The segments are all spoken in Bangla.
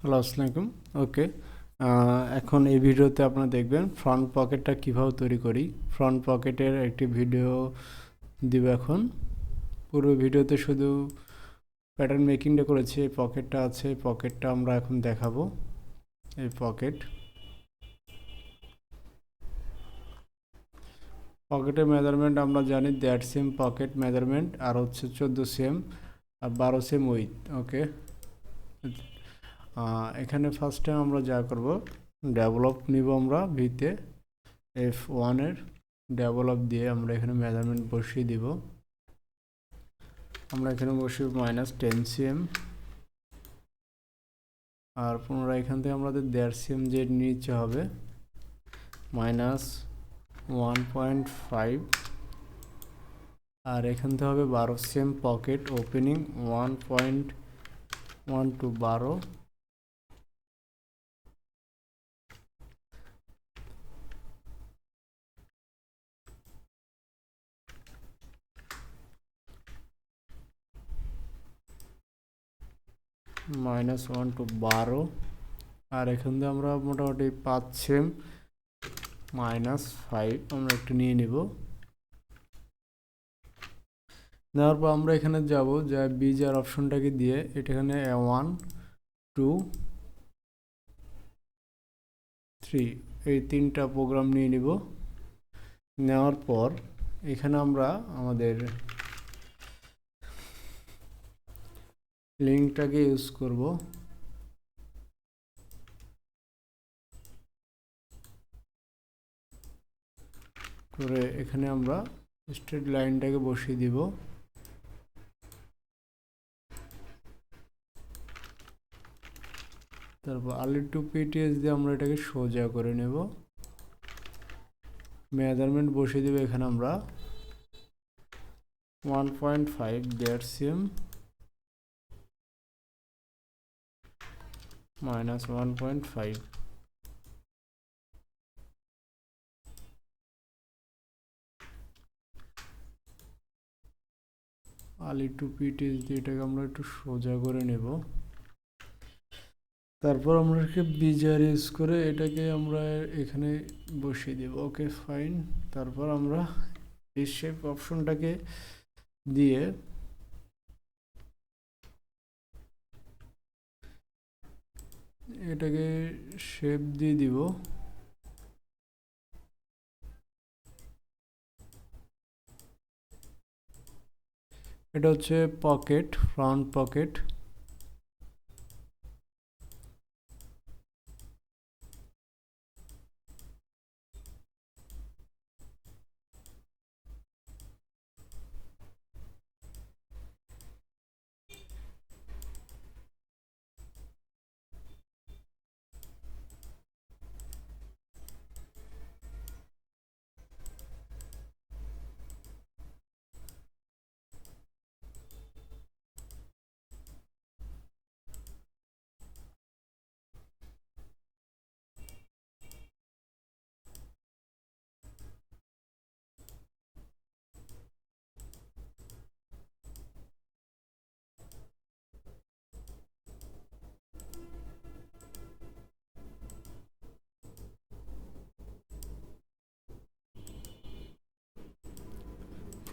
হ্যালো, আসসালামু আলাইকুম। ওকে, এখন এই ভিডিওতে আপনারা দেখবেন ফ্রন্ট পকেটটা কীভাবে তৈরি করি। ফ্রন্ট পকেটের একটি ভিডিও দিব এখন। পুরো ভিডিওতে শুধু প্যাটার্ন মেকিংটা করেছি, এই পকেটটা আছে, এই পকেটটা আমরা এখন দেখাবো। এই পকেটের মেজারমেন্ট আমরা জানি 1.5 সেম পকেট মেজারমেন্ট, আর হচ্ছে 14 সেম আর 12 সেম উইথ। ওকে, এখানে ফার্স্ট টাইম আমরা যা করব, ডেভেলপ নিব আমরা ভিতে F1 এর ডেভেলপ দিয়ে আমরা এখানে মেজারমেন্ট বসিয়ে দিব। আমরা এখানে বসিয়ে -10 cm, আর পুনরায় এখান থেকে আমাদের 1.5 cm যে নিচে হবে -1.5, আর এখান থেকে হবে 12 cm pocket opening 1.1 to 12, -1 to 12, আর এখান থেকে আমরা মোটামুটি 5 cm -5 আমরা একটু নিয়ে নিব। নেওয়ার পর আমরা এখানে যাব, যা বিজার অপশনটাকে দিয়ে এটা এখানে 1 2 3 এই তিনটা প্রোগ্রাম নিয়ে নিব। নেওয়ার পর এখানে আমরা আমাদের লিঙ্কটাকে ইউজ করব। করে এখানে আমরা স্ট্রেট লাইনটাকে বসিয়ে দিব। তারপর R2PTS দিয়ে আমরা এটাকে সোজা করে নেব। মেজারমেন্ট বসিয়ে দেব এখানে আমরা 1.5 cm -1.5। R2PTS দিয়ে এটাকে আমরা একটু সোজা করে নেব। তারপর আমরা বিজার ইউজ করে এটাকে আমরা এখানে বসিয়ে দেব। ওকে, ফাইন। তারপর আমরা এই শেপ অপশনটাকে দিয়ে এটাকে শেপ দিয়ে দিব। এটা হচ্ছে পকেট, ফ্রন্ট পকেট।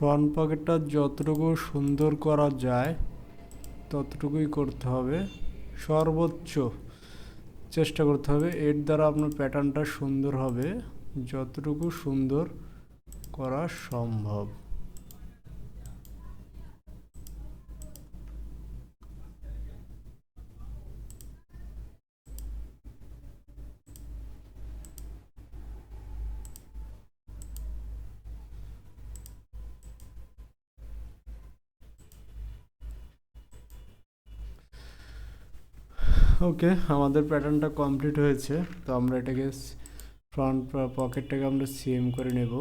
ফ্রন্ট পকেটটা যতটুকু সুন্দর করা যায় ততটুকুই করতে হবে, সর্বোচ্চ চেষ্টা করতে হবে। এর দ্বারা আপনার প্যাটার্নটা সুন্দর হবে, যতটুকু সুন্দর করা সম্ভব। ওকে, আমাদের প্যাটার্নটা কমপ্লিট হয়েছে। তো আমরা এটাকে ফ্রন্ট পকেটটাকে আমরা সিএম করে নেব।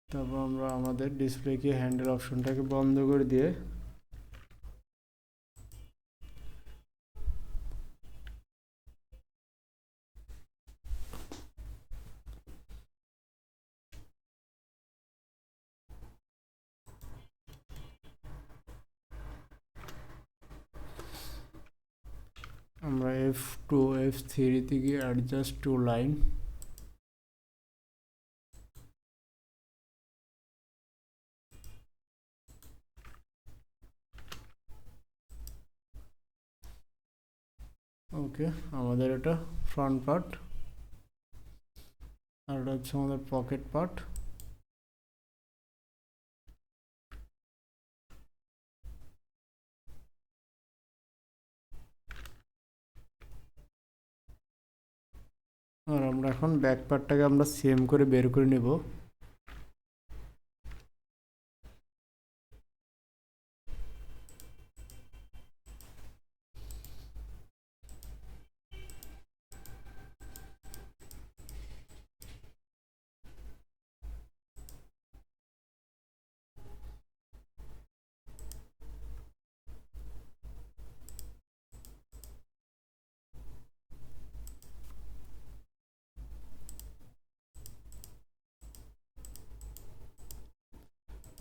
তারপর আমরা আমাদের ডিসপ্লে কি হ্যান্ডেল অপশনটাকে বন্ধ করে দিয়ে আমরা F2 F3 তে গিয়ে অ্যাডজাস্ট টু লাইন, ওকে। আমাদের এটা ফ্রন্ট পার্ট, আর এটা হচ্ছে আমাদের পকেট পার্ট। আর আমরা এখন ব্যাক পার্টটাকে আমরা সেম করে বের করে নেব।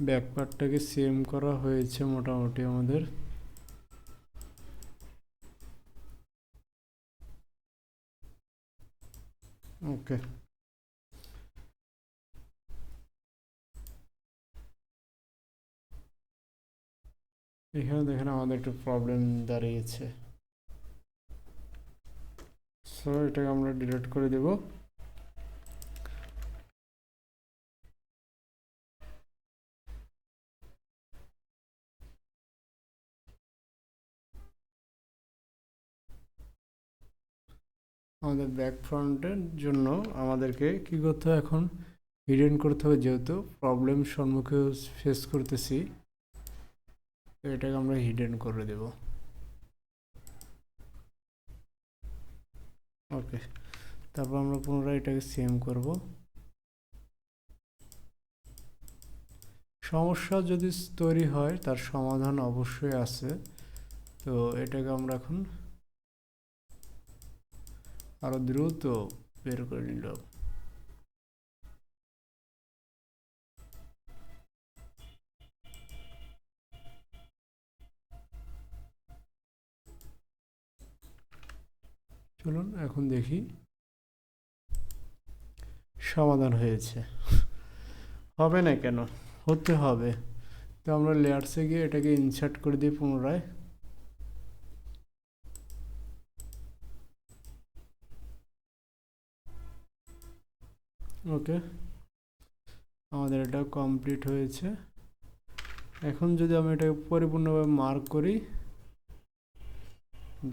ব্যাক পার্টটাকে সেম করা হয়েছে মোটামুটি আমাদের। ওকে, এখানে দেখেন আমাদের একটু প্রবলেম দাঁড়িয়েছে, সো এটাকে আমরা ডিলিট করে দেব। আমাদের ব্যাক ফ্রন্টের জন্য আমাদেরকে কি করতে হবে, এখন হিডেন করতে হবে, যেহেতু প্রবলেম সম্মুখে ফেস করতেছি, তো এটাকে আমরা হিডেন করে দেব। ওকে, তারপর আমরা পুনরায় এটাকে সেম করব। সমস্যা যদি তৈরি হয় তার সমাধান অবশ্যই আছে, তো এটাকে আমরা এখন আরো দ্রুত বের করে নিলাম। চলুন এখন দেখি সমাধান হয়েছে। হবে না কেন, হতে হবে। তো আমরা লেয়ার্সে গিয়ে এটাকে ইনসার্ট করে দিই পুনরায়। ওকে, আমাদের এটা কমপ্লিট হয়েছে। এখন যদি আমি এটাকে পরিপূর্ণভাবে মার্ক করি,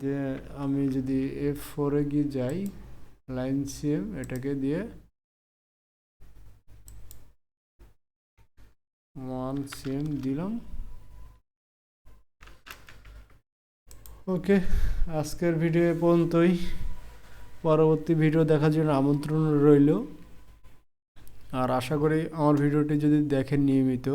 যে আমি যদি F4 গিয়ে যাই, লাইন সিএম এটাকে দিয়ে 1 সিএম দিলাম। ওকে, আজকের ভিডিও এ পর্যন্তই। পরবর্তী ভিডিও দেখার জন্য আমন্ত্রণ রইল। আর আশা করি আমার ভিডিওটি যদি দেখেন নিয়মিত,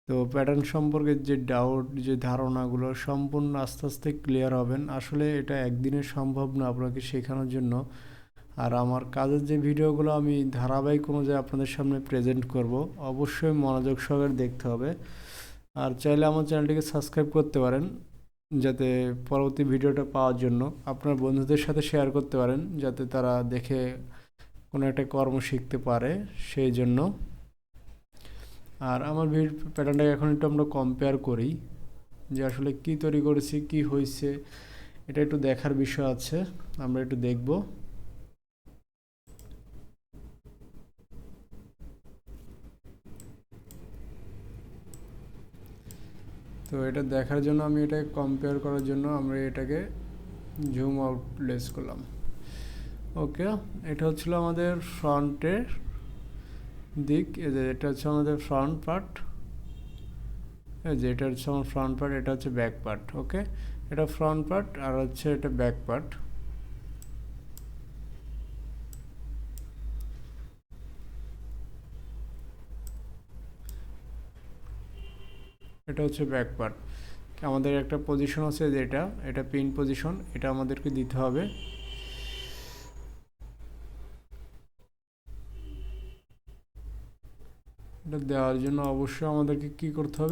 তো প্যাটার্ন সম্পর্কে যে ডাউট, যে ধারণাগুলো সম্পূর্ণ আস্তে আস্তে ক্লিয়ার হবেন। আসলে এটা একদিনে সম্ভব না আপনাকে শেখানোর জন্য। আর আমার কাজের যে ভিডিওগুলো আমি ধারাবাহিক অনুযায়ী আপনাদের সামনে প্রেজেন্ট করব, অবশ্যই মনোযোগ সহকারে দেখতে হবে। আর চাইলে আমার চ্যানেলটিকে সাবস্ক্রাইব করতে পারেন, যাতে পরবর্তী ভিডিওটা পাওয়ার জন্য আপনার বন্ধুদের সাথে শেয়ার করতে পারেন, যাতে তারা দেখে কোনো একটা কর্ম শিখতে পারে সেই জন্য। আর আমার প্যাটার্নটাকে এখন একটু আমরা কম্পেয়ার করি, যে আসলে কি তৈরি করেছি, কি হয়েছে, এটা একটু দেখার বিষয় আছে, আমরা একটু দেখব। তো এটা দেখার জন্য আমি এটাকে কম্পেয়ার করার জন্য আমরা এটাকে জুম আউট লেস করলাম। ওকে, এটা হচ্ছিল আমাদের ফ্রন্টের দিক, এই যে এটা হচ্ছে আমাদের ফ্রন্ট পার্ট, এই যে এটা হচ্ছে আমার ফ্রন্ট পার্ট, এটা হচ্ছে ব্যাক পার্ট। ওকে, এটা ফ্রন্ট পার্ট আর হচ্ছে এটা ব্যাক পার্ট। এটা হচ্ছে ব্যাক পার্ট। আমাদের একটা পজিশন আছে, যে এটা পিন পজিশন, এটা আমাদেরকে দিতে হবে। এটা দেওয়ার জন্য অবশ্যই আমাদেরকে কি করতে হবে,